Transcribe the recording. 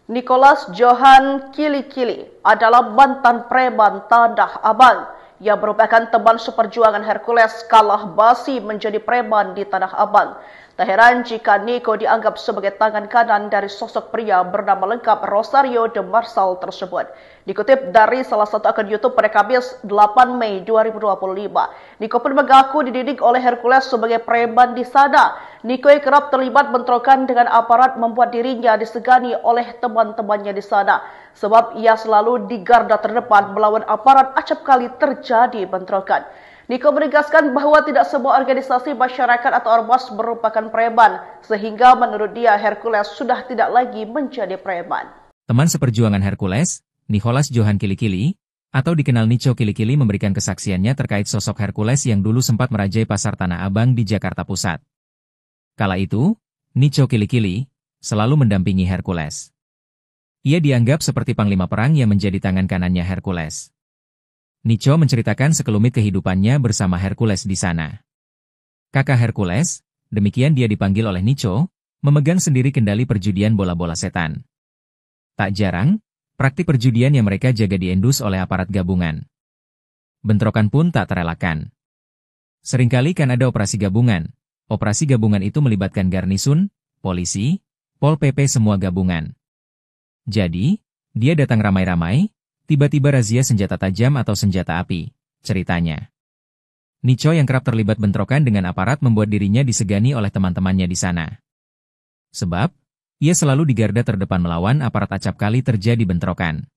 Nicholas Johan Kili-Kili adalah mantan preman Tanah Abang yang merupakan teman seperjuangan Hercules kalah basi menjadi preman di Tanah Abang. Tak heran jika Nico dianggap sebagai tangan kanan dari sosok pria bernama lengkap Rosario de Marsal tersebut. Dikutip dari salah satu akun YouTube pada Kamis 8 Mei 2025, Nico pun mengaku dididik oleh Hercules sebagai preman di sana. Nico yang kerap terlibat bentrokan dengan aparat membuat dirinya disegani oleh teman-temannya di sana. Sebab ia selalu di garda terdepan melawan aparat acap kali terjadi bentrokan. Nico menegaskan bahawa tidak semua organisasi masyarakat atau ormas merupakan preman, sehingga menurut dia Hercules sudah tidak lagi menjadi preman. Teman seperjuangan Hercules, Nicholas Johan Kili-Kili, atau dikenal Nico Kili-Kili memberikan kesaksiannya terkait sosok Hercules yang dulu sempat merajai pasar Tanah Abang di Jakarta Pusat. Kala itu, Nico Kili-Kili selalu mendampingi Hercules. Ia dianggap seperti panglima perang yang menjadi tangan kanannya Hercules. Nico menceritakan sekelumit kehidupannya bersama Hercules di sana. Kakak Hercules, demikian dia dipanggil oleh Nico, memegang sendiri kendali perjudian bola-bola setan. Tak jarang, praktik perjudian yang mereka jaga diendus oleh aparat gabungan. Bentrokan pun tak terelakkan. Seringkali kan ada operasi gabungan. Operasi gabungan itu melibatkan garnisun, polisi, Pol PP semua gabungan. Jadi, dia datang ramai-ramai, tiba-tiba razia senjata tajam atau senjata api, ceritanya. Nico yang kerap terlibat bentrokan dengan aparat membuat dirinya disegani oleh teman-temannya di sana. Sebab, ia selalu di garda terdepan melawan aparat acap kali terjadi bentrokan.